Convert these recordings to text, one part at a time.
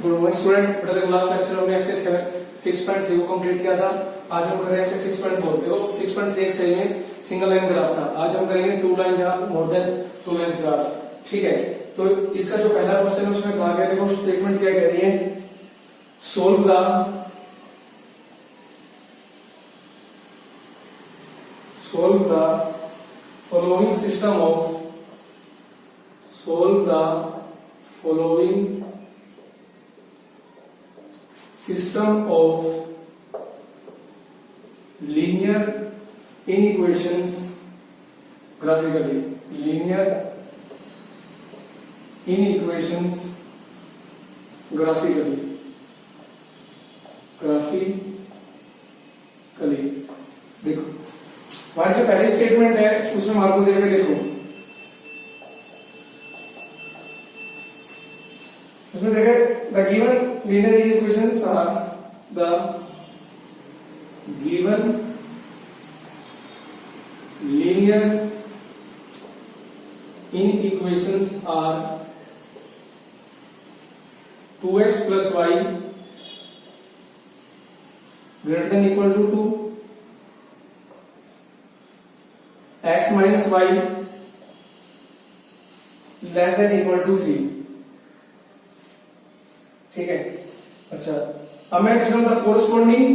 Good morning student, बेटा देखो last lecture हमने एक्सरसाइज 6.3 को कंप्लीट किया था। आज हम कर रहे हैं एक्सरसाइज 6.4। देखो 6.3 एक्सरसाइज में सिंगल लाइन ग्राफ था, आज हम करेंगे टू लाइन या more than two lines graph. ठीक है, तो इसका जो पहला क्वेश्चन है उसमें कहा गया, देखो स्टेटमेंट क्या कह रही है, solve the following system of solve the following system of linear inequations graphically. Linear inequations graphically. देखो हमारी जो पहली स्टेटमेंट है उसमें मार्को दे रहे, देखो उसमें देखे the given linear equations are the given linear equations are 2x plus y greater than equal to 2, x minus y less than equal to 3। ठीक है, अच्छा अब मैं लिख रहा हूं the corresponding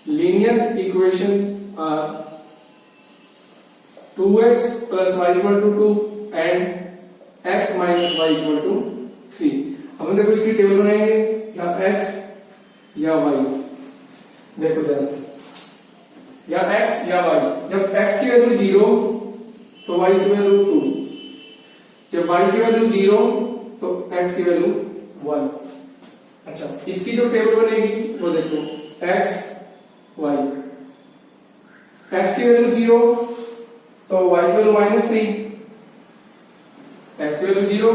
linear equation are 2x plus y equal to 2 and x minus y equal to 3। हम देखो इसकी टेबल बनाएंगे, या x या y। देखो ध्यान से, या x या y। जब x की वैल्यू 0 तो y की वैल्यू 2, जब y की वैल्यू 0 तो x की वैल्यू 1। अच्छा, इसकी जो टेबल बनेगी वो देखो x y, x की वैल्यू 0 तो y की वैल्यू -3, x की वैल्यू 0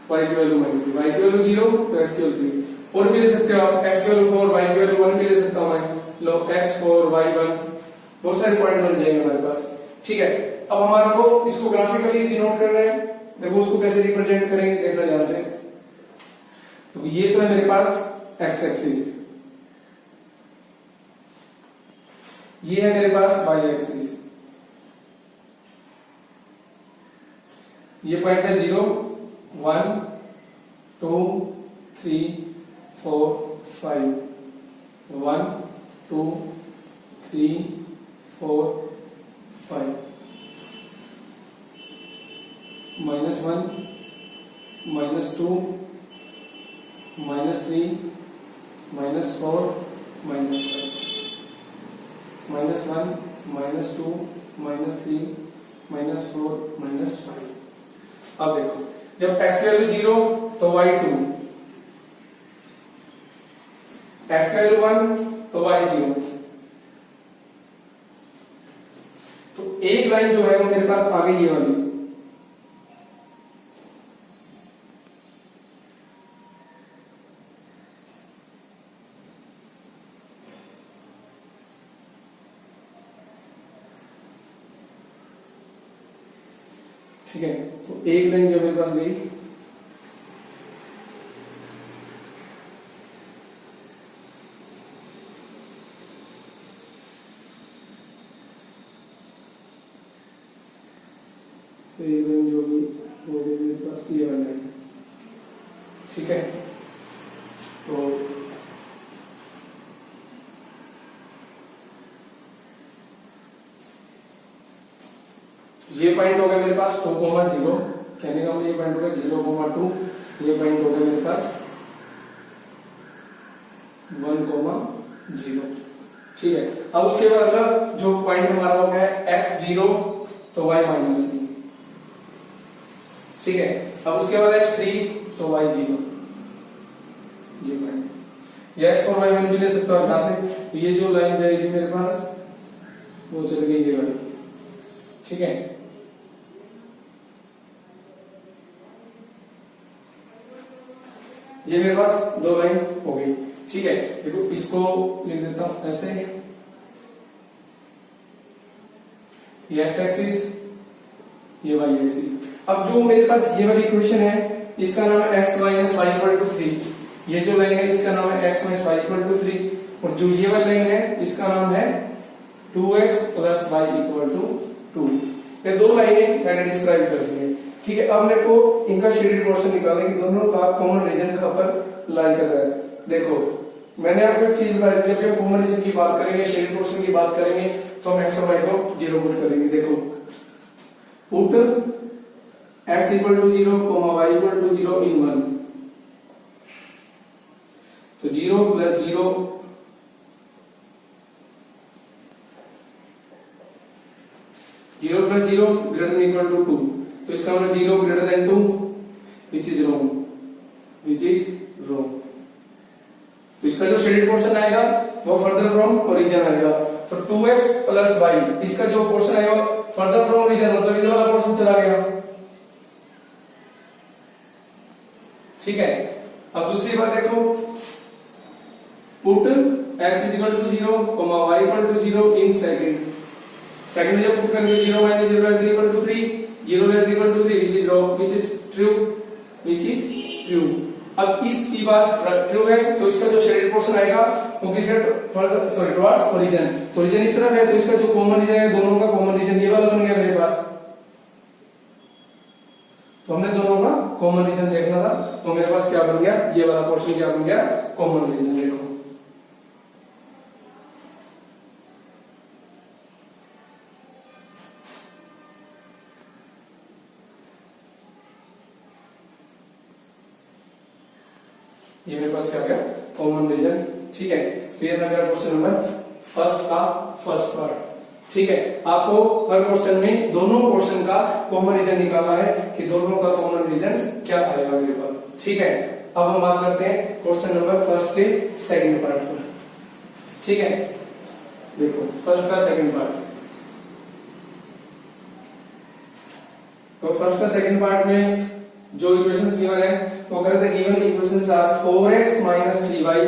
y की वैल्यू -3, y की वैल्यू 0 तो x की वैल्यू 3। और भी ले सकते हो आप, x की वैल्यू 4 y की वैल्यू 1 भी ले सकता हूं मैं। लो x 4 y 1, बहुत सारे पॉइंट बन जाएंगे हमारे पास। ठीक है, अब हमारे को इसको ग्राफिकली डिनोट करना है। देखो उसको कैसे रिप्रेजेंट करेंगे, देखना ध्यान से। तो ये तो है मेरे पास x एक्सिस, ये है मेरे पास y एक्सिस, ये पॉइंट है 0 1 2 3 4 5, 1 2 3 4 5, -1 -2 -3 -4 -5, -1 -2 -3 -4 -5। अब देखो जब x की वैल्यू 0 तो y 2, x की वैल्यू 1 तो y 0। तो एक लाइन जो है वो मेरे पास आ गई ये वाली। ठीक है, तो एक लाइन जो मेरे पास गई, तो एक लाइन जो भी वो भी मेरे पास ये वाला है। ठीक है, तो ये पॉइंट हो गया मेरे पास 2, 0, कहने का मतलब ये पॉइंट हो गया 0, 2, ये पॉइंट हो गया मेरे पास 1, 0। ठीक है, अब उसके बाद अगला जो पॉइंट हमारा हो गया है x 0 तो y -3। ठीक है, अब उसके बाद x 3 तो y 0, ये पॉइंट। या x और y 1 भी ले सकते हो यहां से। तो ये जो लाइन जाएगी मेरे पास वो चल गई ये वाली। ठीक है, ये मेरे पास दो लाइन हो गई। ठीक है, देखो इसको लिख देता हूं ऐसे, ये एक्स एक्सिस, ये वाई एक्सिस। अब जो मेरे पास ये वाली इक्वेशन है इसका नाम है x minus Y equal to 3। ये जो लाइन है इसका नाम है x minus Y equal to 3 और जो ये वाली लाइन है इसका नाम है 2x plus Y equal to 2। ये दो लाइनें मैंने डिस्क्राइब कर दी है। ठीक है, अब मेरे को इनका शेडेड पोर्शन निकालना है कि दोनों का कॉमन रीजन कहां पर लाई कर रहा है। देखो मैंने आपको एक चीज बताई थी, जब हम कॉमन रीजन की बात करेंगे, शेडेड पोर्शन की बात करेंगे तो हम x और y को जीरो पुट करेंगे। देखो put x equal to 0 y equal to 0 in 1, तो 0 plus 0 0 plus 0 greater than equal to 2, तो इसका मतलब 0 greater than 2 which is wrong, which is wrong. तो इसका जो शेडेड पोर्शन आएगा वो फर्दर फ्रॉम ओरिजिन आएगा। तो 2x प्लस y इसका जो पोर्शन आएगा फर्दर फ्रॉम ओरिजिन, मतलब इधर वाला पोर्शन चला गया। ठीक है, अब दूसरी बात देखो, put x is equal to 0 y equal to 0 in second. Second में जब पुट करेंगे 0 minus 0 less equal to 3, 0 less equal to 3 which is wrong, which is true, which is true. अब इसकी बात ट्रू है तो इसका जो शेडेड पोर्शन आएगा वो किसके further sorry towards origin, origin इस तरफ है तो इसका जो कॉमन रीजन है दोनों का कॉमन रीजन ये वाला बन गया मेरे पास। तो हमने दोनों का कॉमन रीजन देखना था, तो मेरे पास क्या बन गया, ये वाला पोर्शन क्या बन गया, कॉमन रीजन। देखो ये मेरे पास क्या गया, कॉमन रीजन। ठीक है, तो ये था मेरा क्वेश्चन नंबर फर्स्ट का फर्स्ट पार्ट। ठीक है, आपको हर क्वेश्चन में दोनों पोर्शन का कॉमन रीजन निकालना है कि दोनों का कॉमन रीजन क्या आएगा मेरे पास। ठीक है, अब हम बात करते हैं क्वेश्चन नंबर फर्स्ट के सेकंड पार्ट पर। ठीक है, देखो फर्स्ट का सेकंड पार्ट, तो फर्स्ट का सेकंड पार्ट में जो इक्वेशंस गिवन है वो कह रहे थे given equations are 4x minus 3y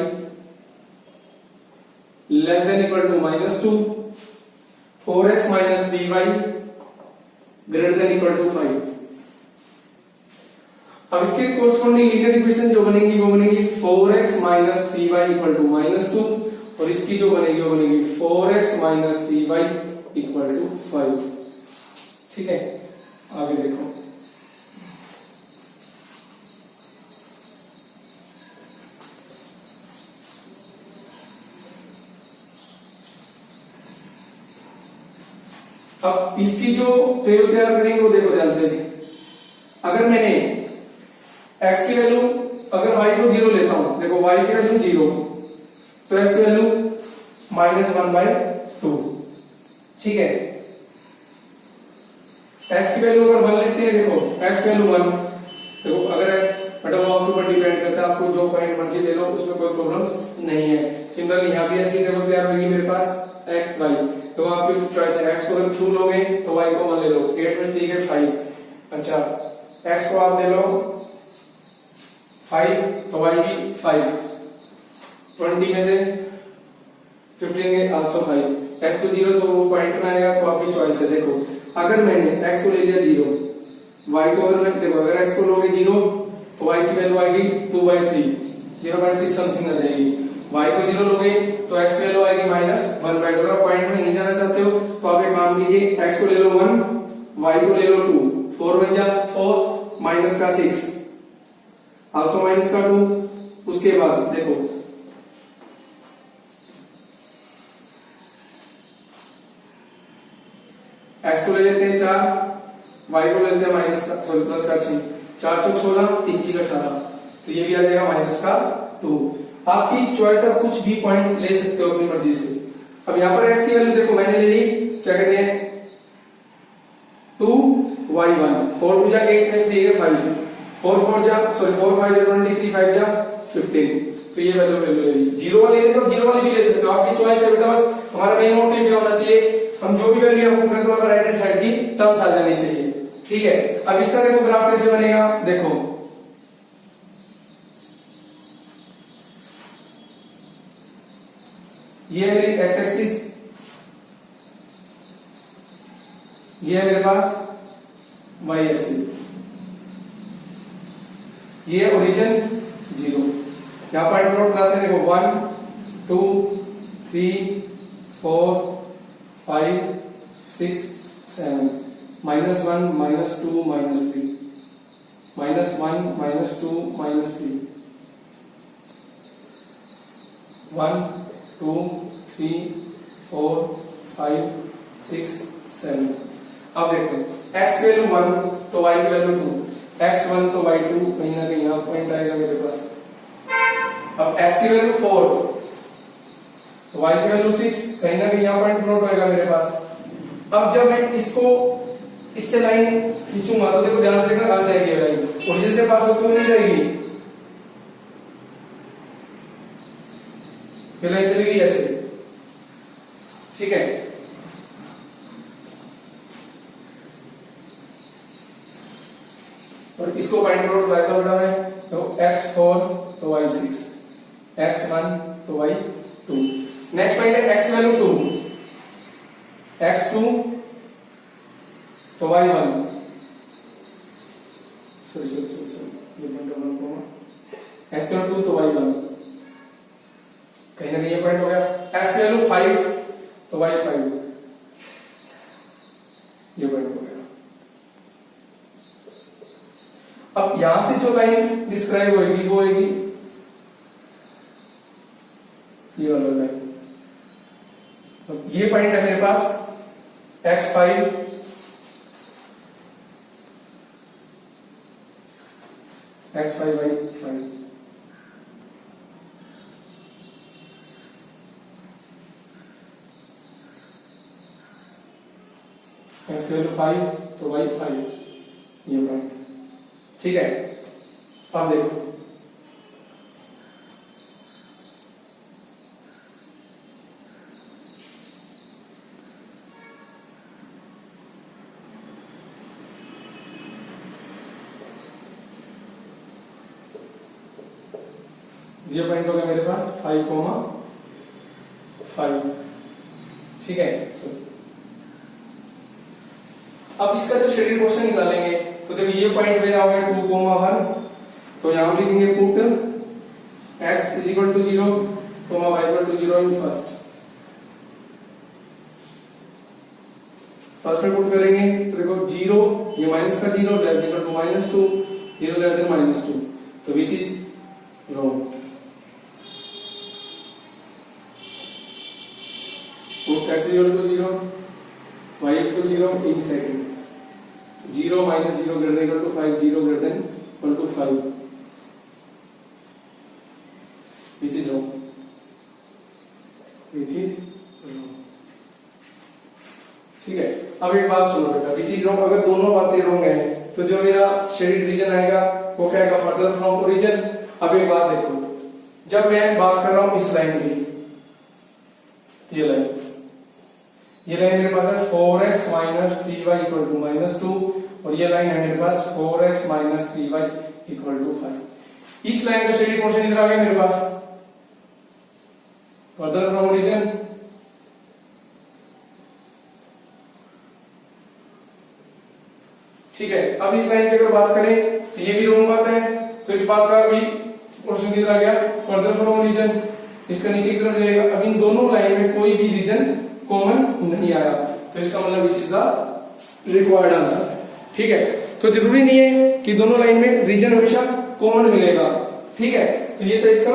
less than equal to -2, 4x minus 3y greater than equal to 5। अब इसके कोरस्पॉन्डिंग लीनियर इक्वेशन जो बनेगी वो बनेगी 4x minus 3y equal to -2 और इसकी जो बनेगी वो बनेगी 4x minus 3y equal to 5। ठीक है, आगे देखो, अब इसकी जो टेबल तैयार करेंगे वो देखो ध्यान से। अगर मैंने x की वैल्यू अगर y को 0 लेता हूं, देखो y की वैल्यू 0 तो x की वैल्यू -1/2। ठीक है, x की वैल्यू अगर 1 लेते हैं, देखो x की वैल्यू 1, देखो अगर मतलब वो आपके ऊपर डिपेंड करता है, आपको जो पॉइंट मर्जी ले लो उसमें कोई प्रॉब्लम्स नहीं है। सिमिलरली यहां भी ऐसी टेबल तैयार होगी मेरे पास x y, तो आपकी चॉइस है, x को अगर 2 लोगे तो y को 1 ले लो, 8 में 3 है 5। अच्छा, x को आप ले लो 5 तो y भी 5, 20 में से 15 है आल्सो 5, x को 0 तो वो पॉइंट में आएगा, तो आपकी चॉइस है। देखो अगर मैंने x को ले लिया 0, y को अगर मैं देखो अगर x को लोगे 0 तो y की वैल्यू आएगी 2/3, 0/6 समथिंग आ जाएगी। y को 0 लोगे तो x की वैल्यू आएगी -1/2। अगर आप पॉइंट में नहीं जाना चाहते हो तो आप एक काम कीजिए, x को ले लो 1, y को ले लो 2, 4 बन जा 4 माइनस का 6 आल्सो माइनस का 2। उसके बाद देखो x को ले लेते हैं 4, y को ले लेते हैं माइनस का सॉरी प्लस का 6, 4 चौक 16, 3 6 18, तो ये भी आ जाएगा माइनस का 2। आपकी चॉइस, आप कुछ भी पॉइंट ले सकते हो अपनी मर्जी से। अब यहाँ पर x की वैल्यू देखो मैंने ले ली, क्या कहते हैं 2y1, 4 2 जा 8 में 3 है 5, 4 4 जा सॉरी 4 5 जा 23, 5 जा 15, तो ये वैल्यू ले ली। 0 वाली ले तो 0 वाली भी ले सकते हो, आपकी चॉइस है बेटा। बस हमारा मेन मोटिव क्या होना चाहिए, हम जो भी वैल्यू हमको करें तो हमारा राइट हैंड साइड की टर्म्स आ जानी चाहिए। ठीक है, अब इसका देखो ग्राफ कैसे बनेगा, देखो ये मेरी एक्स एक्सिस, ये है मेरे पास y एक्सिस, ये ओरिजिन 0। यहां पॉइंट नोट कराते हैं, देखो 1 2 3 4 5 6 7 -1 -2 -3 -1 -2 -3 1 2 3 4 5 6 7। अब देखो x की वैल्यू 1 तो y की वैल्यू 2, x1 तो y2 कहीं ना कहीं यहाँ पॉइंट आएगा मेरे पास। अब x की वैल्यू 4 तो y की वैल्यू 6 कहीं ना कहीं यहाँ पॉइंट नोट होएगा मेरे पास। अब जब मैं इसको इससे लाइन खींचूंगा तो देखो ध्यान से देखना, आ जाएगी लाइन, ओरिजिन से पास होती हुई नहीं जाएगी, ये लाइन चलेगी ऐसे, ठीक है। और इसको पॉइंट नोट लाया बेटा है, तो x4 तो y6, x1 तो y2। नेक्स्ट पॉइंट है x वैल्यू 2, x2 तो y1, सॉरी ये पॉइंट 1 को x वैल्यू 2 तो y1, कहीं ना कहीं ये पॉइंट हो गया। x वैल्यू 5 तो y5, ये पॉइंट हो गया। अब यहां से जो लाइन डिस्क्राइब होगी वो होगी ये वाला लाइन। तो ये पॉइंट है मेरे पास x5 y5, x वैल्यू 5 तो y5, ये पॉइंट, ठीक है। अब देखो ये पॉइंट हो गया मेरे पास 5, 5, ठीक है। अब इसका जब शेडेड पोर्शन निकालेंगे तो देखो ये पॉइंट मेरा हो गया 2, 1, तो यहां लिखेंगे put x = 0, y = 0 in first में पुट करेंगे तो देखो 0, ये माइनस का 0 less equal to -2, 0 less than -2, तो which is wrong. Put x = 0, y = 0 in second, 0 - 0 greater than equal to 5, 0 greater than equal to 5, which is wrong, which is wrong, ठीक है। अब एक बात सुनो बेटा, which is wrong अगर दोनों बातें wrong है तो जो मेरा शेडेड रीजन आएगा वो क्या आएगा, फर्दर फ्रॉम ओरिजिन। अब एक बात देखो, जब मैं बात कर रहा हूं इस लाइन की, ये लाइन मेरे पास है 4x - 3y = -2 और ये लाइन है मेरे पास 4x - 3y = 5। इस लाइन का शेडेड पोर्शन इधर आ गया मेरे पास, फर्दर फ्रॉम ओरिजिन, ठीक है। अब इस लाइन की अगर बात करें तो ये भी रॉन्ग बात है, तो इस बात का भी पोर्शन किधर आ गया, फर्दर फ्रॉम ओरिजिन, इसका नीचे की तरफ जाएगा। अब इन दोनों लाइन में कोई भी रीजन कॉमन नहीं आया, तो इसका मतलब which is the required answer, ठीक है। तो जरूरी नहीं है कि दोनों लाइन में रीजन हमेशा कॉमन मिलेगा, ठीक है। तो ये था इसका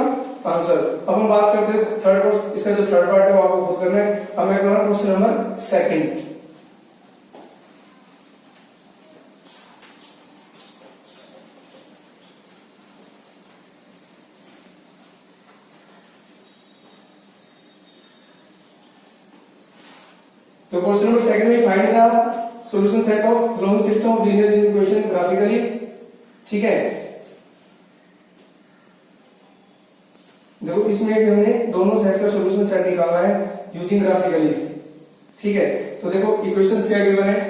आंसर। अब हम बात करते हैं थर्ड क्वेश्चन, इसका जो थर्ड पार्ट है वो आपको खुद करना है। अब मैं कर रहा हूं क्वेश्चन नंबर 2। तो क्वेश्चन नंबर 2 में find the solution set of long system of linear equation graphically, ठीक है। देखो इसमें हमने दोनों सेट का सॉल्यूशन सेट निकालना है यूजिंग ग्राफिकली, ठीक है। तो देखो इक्वेशंस क्या गिवन है,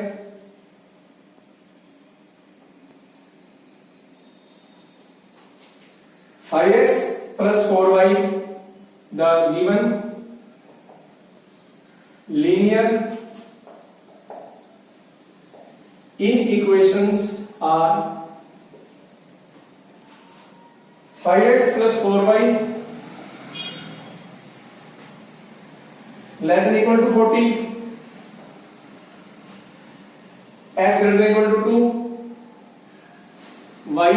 (5x + 4y) the given linear in equations are 5x plus 4y less than equal to 40, x greater than equal to 2, y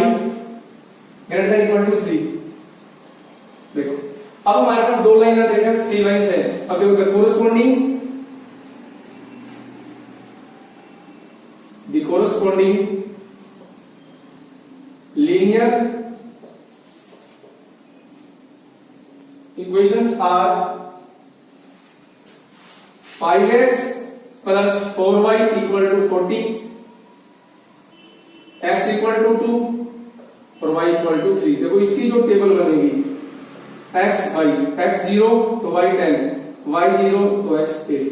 greater than equal to 3। देखो अब हमारे पास दो लाइन है, देखो 3 लाइन्स है। अब देखो the corresponding linear equations are 5x plus 4y equal to 40, x equal to 2 और y equal to 3। देखो इसकी जो टेबल बनेगी x y, x 0 तो y 10, y 0 तो x 8।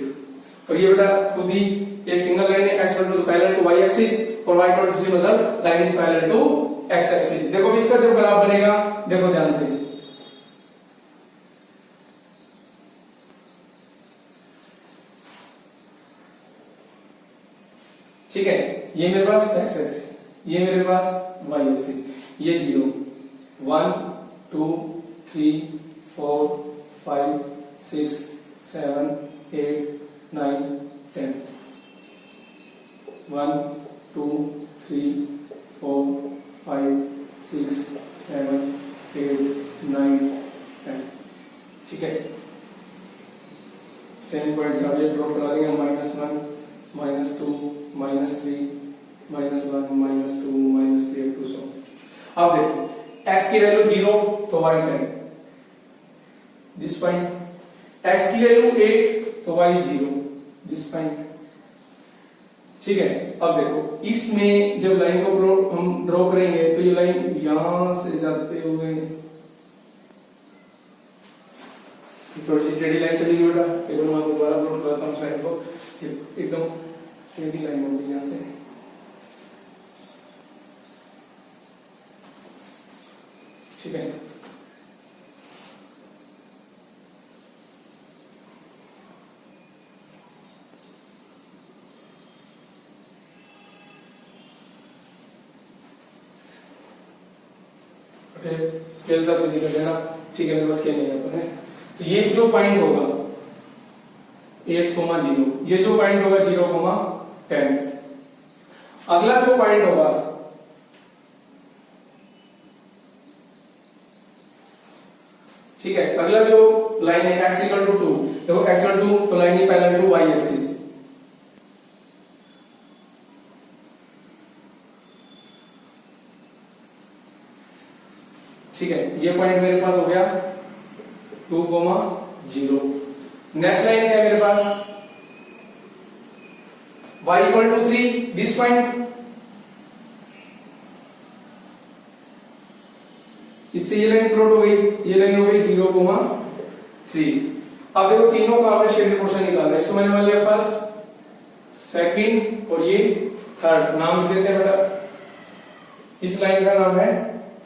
और ये बेटा खुद ही ये single line x equal to parallel to y axis और y equal to 3 मतलब line is parallel to x axis. देखो इसका जब ग्राफ बनेगा, देखो ध्यान से, ठीक है, ये मेरे पास x एक्सिस, ये मेरे पास y एक्सिस, ये 0 1 2 3 4 5 6 7 8 9 10 1 2 3 4 5 6 7 8 9 10। ठीक है, सेम पॉइंट का ये ड्रॉ करा देंगे, -1 -2 -3 -1 -2 -3 2 सो। अब देखो x की वैल्यू 0 तो y 10, दिस पॉइंट, x की वैल्यू 8 तो y 0, दिस पॉइंट। ठीक है, अब देखो इसमें जब लाइन को हम ड्रॉ करेंगे तो ये लाइन यहां से जाते हुए थोड़ी सी टेढ़ी लाइन चलेगी बेटा। एक बार मैं दोबारा ड्रॉ करता हूं लाइन को, एकदम टेढ़ी लाइन होगी यहां से। ठीक है, स्केल से निकल देना। ठीक है, मेरे पास स्केल नहीं है, तो ये जो पॉइंट होगा 8,0, ये जो पॉइंट होगा 0,10, अगला जो पॉइंट होगा ठीक है, अगला जो लाइन है x equal to 2, देखो x equal to तो लाइन ही पैरेलल टू y एक्सिस, ठीक है, ये पॉइंट मेरे पास हो गया 2,0। नेक्स्ट लाइन है मेरे पास y equal to 3, this point, इससे ये लाइन प्लॉट हो गई, ये लाइन हो गई 0,3। अब देखो तीनों का आपने शेडेड पोर्शन निकालना है, इसको मैंने मान लिया फर्स्ट, सेकंड और ये थर्ड। नाम लिख देते हैं बेटा, इस लाइन का नाम है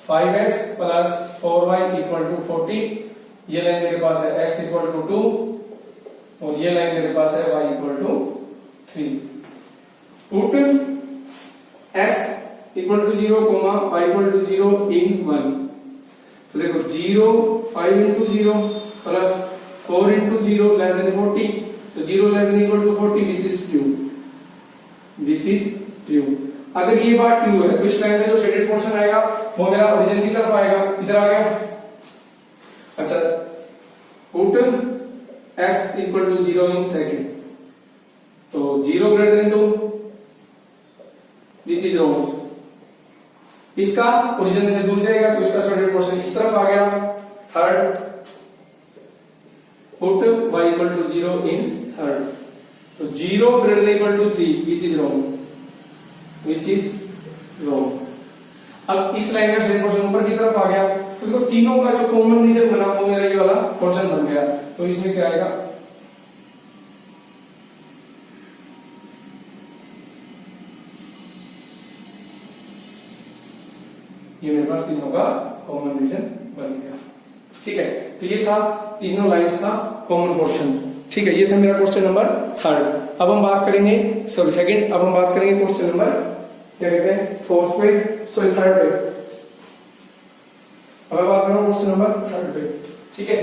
5x plus 4y equal to 40, ये लाइन मेरे पास है x equal to 2 और ये लाइन मेरे पास है y equal to 3। Put x equal to 0, y equal to 0 in 1, तो देखो 0 5 into 0 plus 4 into 0 less than 40, तो 0 less than equal to 40 which is true, which is true। अगर ये बात ट्रू है तो इस लाइन में जो शेडेड पोर्शन आएगा वो मेरा ओरिजिन की तरफ आएगा, इधर आ गया। अच्छा, put x equal to 0 in second, तो 0 greater than 2 which is wrong, इसका ओरिजिन से दूर जाएगा तो इसका शेडेड पोर्शन इस तरफ आ गया। Third, put y equal to 0 in third, तो 0 greater than equal to 3 which is wrong, which is wrong। अब इस लाइन का शेडेड पोर्शन ऊपर की तरफ आ गया तो देखो तीनों का जो कॉमन रीजन बना वो मेरा ये वाला पोर्शन बन गया, तो इसमें क्या आएगा, ये मेरे पास तीनों का कॉमन रीजन बन गया। ठीक है, तो ये था तीनों लाइंस का कॉमन पोर्शन। ठीक है, ये था मेरा क्वेश्चन नंबर 3। अब हम बात करेंगे सॉरी सेकंड, अब हम बात करेंगे क्वेश्चन नंबर क्या कहते हैं 4th पे, सॉरी 3rd पे। अब मैं बात कर रहा हूँ क्वेश्चन नंबर 3rd पे, ठीक है।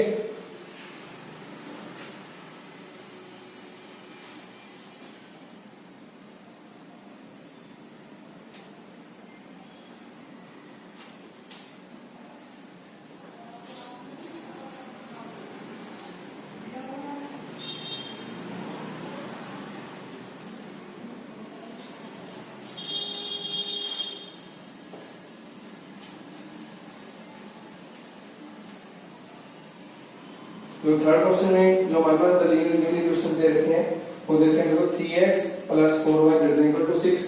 तो थर्ड क्वेश्चन में जो हमारे पास लीनियर इक्वेशन दे रखे हैं वो दे रखे हैं देखो 3x + 4y ≥ 6,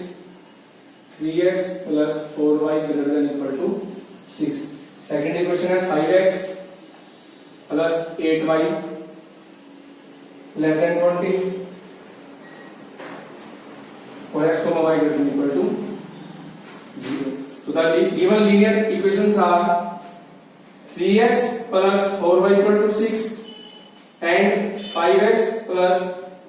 3x + 4y ≥ 6। Second equation है 5x + 8y <20 और x, y ≥ 0। तो the given linear equations are 3x + 4y = 6 and 5x +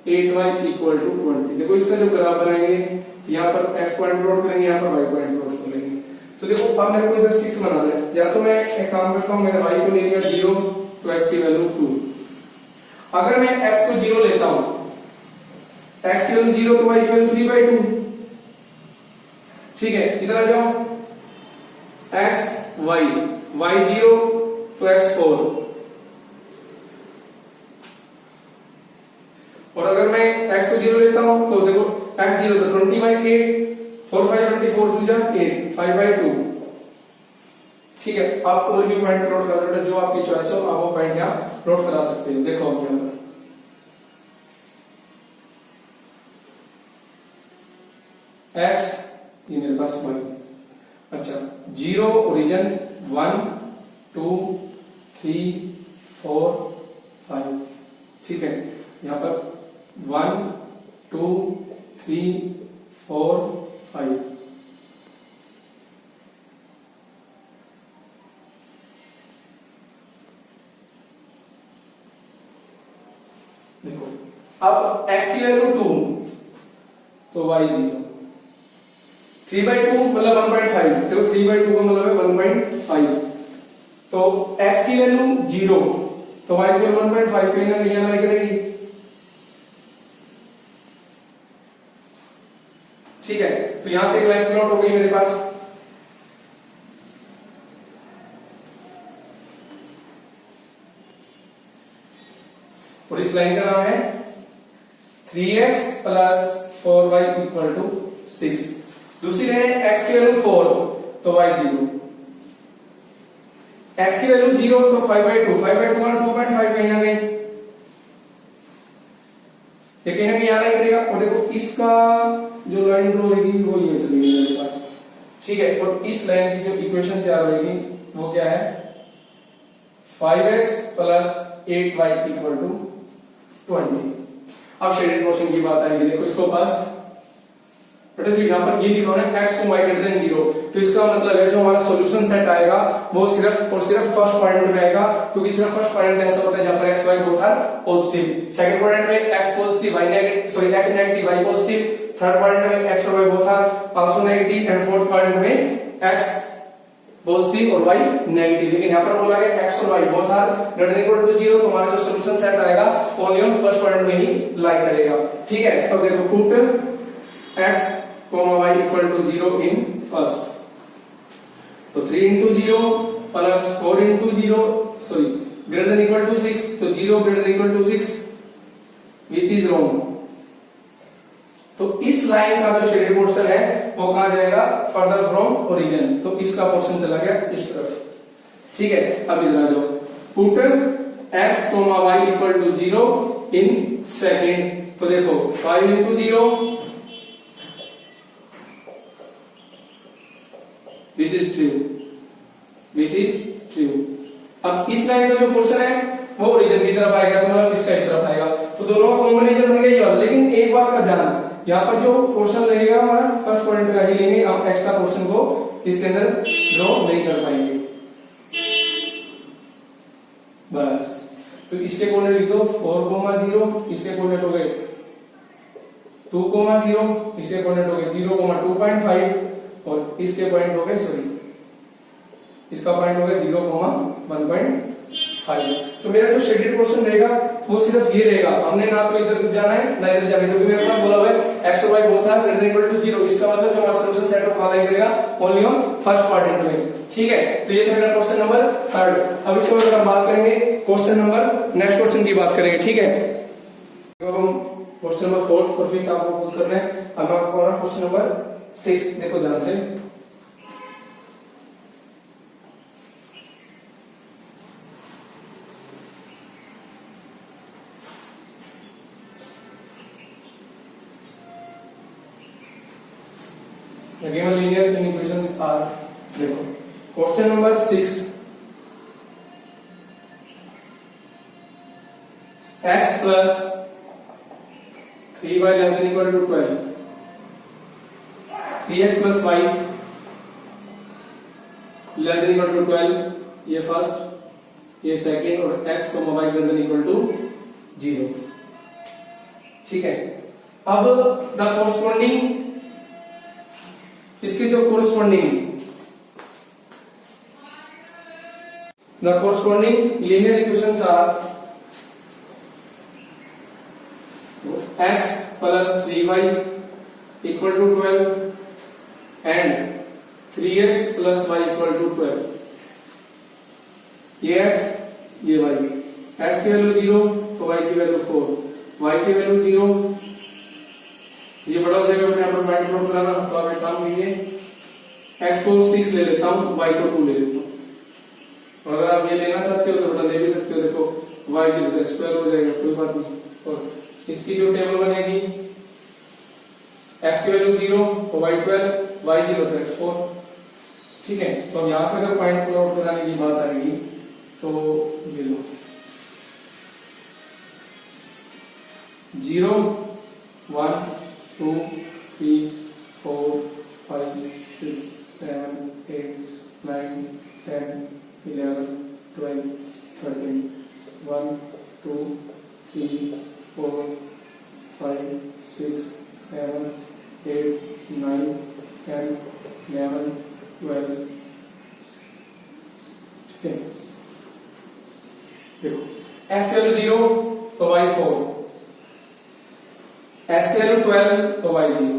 8y = 20। देखो इसका जो ग्राफ बनाएंगे तो यहाँ पर x पॉइंट प्लॉट करेंगे, यहाँ पर y पॉइंट प्लॉट करेंगे। तो देखो अब मेरे को इधर 6 बनाना है, या तो मैं एक काम करता हूँ, मैंने y को ले लिया 0 तो x की वैल्यू 2। अगर मैं x को 0 लेता हूँ, x की वैल्यू 0 तो y की वैल्यू 3/2। ठीक है, इधर आ जाओ, x y 0 तो x 4, और अगर मैं x को 0 लेता हूं तो देखो x 0 तो 20/8, 4 5 24 2 जा 8, 5/2। ठीक है, आप और भी पॉइंट प्लॉट कर सकते हो, जो आपकी चॉइस हो आप वो पॉइंट यहां प्लॉट करा सकते हो। देखो अब यहां पर x ये मेरे पास 1, अच्छा 0 ओरिजिन 1 2 3 4 5। ठीक है, यहां पर 1 2 3 4 5। देखो अब x की वैल्यू 2 तो y 0, 3/2 मतलब 1.5। देखो 3/2 का मतलब है 1.5। तो x की वैल्यू 0 तो y की वैल्यू 1.5 कहीं ना कहीं यहाँ करेगी। ठीक है, तो यहां से एक लाइन प्लॉट हो गई मेरे पास। और इस लाइन का नाम है 3x + 4y = 6। दूसरी लाइन है x की वैल्यू 4 तो y 0, x की वैल्यू 0 तो 5/2, 5/2 और 2.5 कहीं ना कहीं ये कहीं ना कहीं यहाँ लाइन करेगा। और देखो इसका जो लाइन ड्रॉ होगी वो ये चलेगी मेरे पास। ठीक है, और इस लाइन की जो इक्वेशन तैयार होगी वो क्या है 5x + 8y = 20। अब शेडेड पोर्शन की बात आएगी। देखो इसको फर्स्ट बेटा जो यहाँ पर ये लिखा है x को y > 0, तो इसका मतलब है जो हमारा सॉल्यूशन सेट आएगा वो सिर्फ और सिर्फ फर्स्ट क्वाड्रेंट में आएगा, क्योंकि सिर्फ फर्स्ट क्वाड्रेंट ऐसा होता है जहां पर x y both are positive. Second quadrant में x positive y negative, sorry x negative y positive. Third quadrant में x और y both are also negative, and fourth quadrant में x पॉजिटिव और y नेगेटिव। लेकिन यहाँ पर बोला गया x और y बोथ आर > 0, तो हमारा जो सॉल्यूशन सेट आएगा ओनली ऑन फर्स्ट क्वाड्रेंट में ही लाई करेगा। ठीक है, अब देखो put x y = 0 in first, तो 3 × 0 + 4 × 0 सॉरी > 6, तो 0 > 6 विच इज रॉन्ग। तो इस लाइन का जो शेडेड पोर्शन है वो कहां जाएगा फर्दर फ्रॉम ओरिजिन, तो इसका पोर्शन चला गया इस तरफ। ठीक है, अब इधर आ जाओ, put x, y = 0 in second, तो देखो 5 × 0 which is true। अब इस लाइन का जो पोर्शन है वो ओरिजिन की तरफ आएगा, तो मतलब इसका इस तरफ आएगा, तो दोनों का कॉमन रीजन बन गया ये वाला। लेकिन एक बात का ध्यान, यहाँ पर जो पोर्शन रहेगा हमारा फर्स्ट क्वाड्रेंट का ही लेंगे, आप एक्स्ट्रा पोर्शन को इसके अंदर ड्रॉ नहीं कर पाएंगे बस। तो इसके कोऑर्डिनेट लिख दो 4,0, इसके कोऑर्डिनेट हो गए 2,0, इसके कोऑर्डिनेट हो गए 0,2.5 और इसके पॉइंट हो गए इसका पॉइंट हो गया 0,1.5। तो मेरा जो शेडेड पोर्शन रहेगा वो सिर्फ ये रहेगा, हमने ना तो इधर जाना है ना इधर जाना है, क्योंकि मेरे पास बोला हुआ है x और y both are greater than equal to 0। इसका मतलब जो हमारा सॉल्यूशन सेट ऑफ अप्लाई करेगा ओनली ऑन फर्स्ट क्वाड्रेंट में। ठीक है, तो ये था मेरा क्वेश्चन नंबर 3। अब इसके बाद हम बात करेंगे नेक्स्ट क्वेश्चन की बात करेंगे। ठीक है, अब हम क्वेश्चन नंबर 4 और फिर आपको खुद करना है। अब आपको क्वेश्चन नंबर 6 देखो ध्यान से। The given linear equations are, देखो question number 6, x plus 3y less than equal to 12, 3x plus y less than equal to 12, ये फर्स्ट, ये सेकंड, और x को y greater than equal to 0। ठीक है, अब द कोरस्पोंडिंग, इसके जो corresponding linear equations are x plus 3y equal to 12 and 3x plus y equal to 12। ये x ये y, x की वैल्यू 0 तो y की वैल्यू 4, y की वैल्यू 0, ये बड़ा हो जाएगा, यहाँ पर पॉइंट नोट कराना। तो आप एक काम कीजिए, x को 6 ले लेता हूँ, y को 2 ले लेता हूँ, और अगर आप ये लेना चाहते हो तो बटन दे भी सकते हो। देखो y 0 तो x12 हो जाएगा, कोई बात नहीं। और इसकी जो टेबल बनेगी, x की वैल्यू 0 तो y12, y0 तो x4। ठीक है, तो यहां से अगर पॉइंट नोट कराने की बात आएगी तो ये लो 0 1 2 3 4 5 6 7 8 9 10 11 12 13 1 2 3 4 5 6 7 8 9 10 11 12। ठीक है, देखो x की वैल्यू 0 तो y 4, x की वैल्यू 12 तो y 0।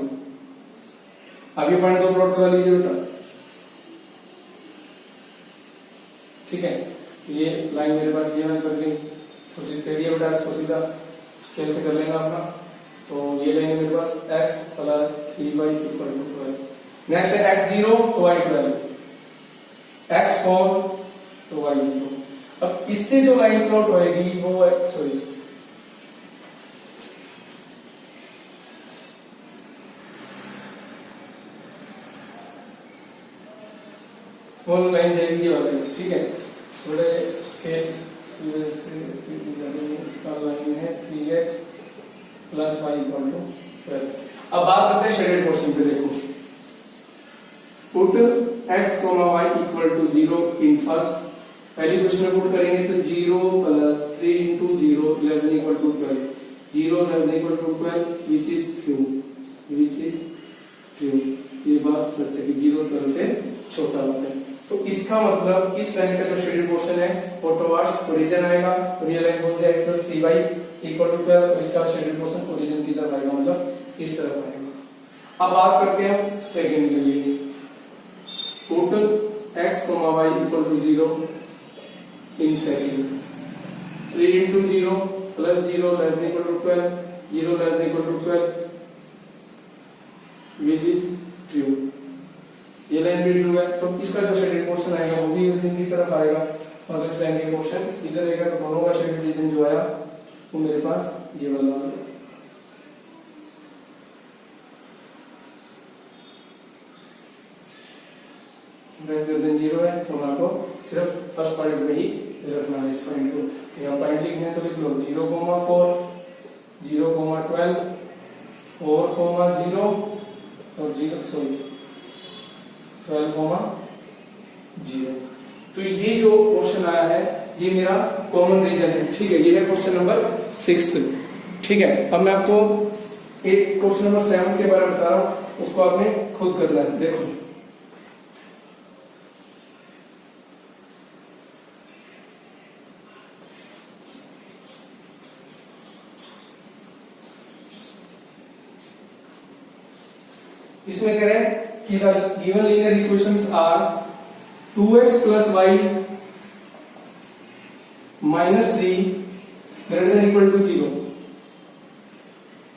अब ये पॉइंट दो प्लॉट करा लीजिए बेटा। ठीक है, ये लाइन मेरे पास ये मैंने कर ली, थोड़ी टेढ़ी है बेटा, इसको सीधा स्केल से कर लेना अपना। तो ये लाइन मेरे पास x plus 3y equal to 12। Next है x 0 तो y 12, x 4 तो y 0। अब इससे जो लाइन प्लॉट होएगी वो सॉरी वो लाइन जाएगी ये वाली। ठीक है, थोड़े स्केल इसका लाइन है 3x plus y equal to 12। अब बात करते हैं शेडेड पोर्शन पे। देखो put x, y equal to 0 in first, पहली क्वेश्चन में पुट करेंगे तो 0 plus 3 into 0 less than equal to 12, 0 less than equal to 12 which is true. ये बात सच है कि 0 12 से छोटा होता है। तो इसका मतलब इस लाइन का जो शेडेड पोर्शन है वो टुवर्ड्स ओरिजिन आएगा, और ये लाइन कौन सी आएगी तो 3y इक्वल टू 12, तो इसका शेडेड पोर्शन ओरिजिन की तरफ आएगा, मतलब इस तरफ आएगा। अब बात करते हैं सेकंड के लिए, put x, y equal to 0 in second, 3 into 0 plus 0 less than equal to 12, 0 less than equal to 12 which is true. ये लाइन भी ट्रू है, तो इसका जो शेडेड पोर्शन आएगा वो भी ओरिजिन की तरफ आएगा, मतलब इस लाइन का पोर्शन इधर रहेगा। तो दोनों का शेडेड रीजन जो आया वो मेरे पास ये वाला आ गया। ग्रेटर देन 0 है तो आपको सिर्फ फर्स्ट पॉइंट में ही रखना है इस पॉइंट को। तो यहाँ पॉइंट लिखने हैं तो लिख लो 0,4, 0,12, 4,0 और 12,0। तो ये जो पोर्शन आया है ये मेरा कॉमन रीजन है। ठीक है, ये है क्वेश्चन नंबर 6। ठीक है, अब मैं आपको एक क्वेश्चन नंबर 7 के बारे में बता रहा हूं, उसको आपने खुद करना है। देखो इसमें कह रहे हैं कि given linear equations are 2x plus Y minus 3 greater than equal to 0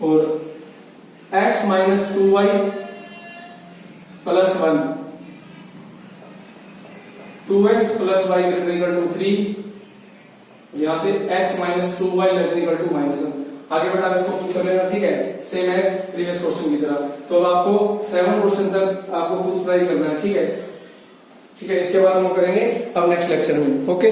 और x minus 2y plus 1, 2x plus Y greater than equal to 3, यहां से x minus 2y less than equal to minus 1। आगे बढ़ा इसको खुद कर लेना। ठीक है, सेम एज प्रीवियस क्वेश्चन की तरह। तो अब आपको 7 क्वेश्चन तक आपको खुद ट्राई करना है। ठीक है, ठीक है, इसके बाद हम करेंगे अब नेक्स्ट लेक्चर में। ओके।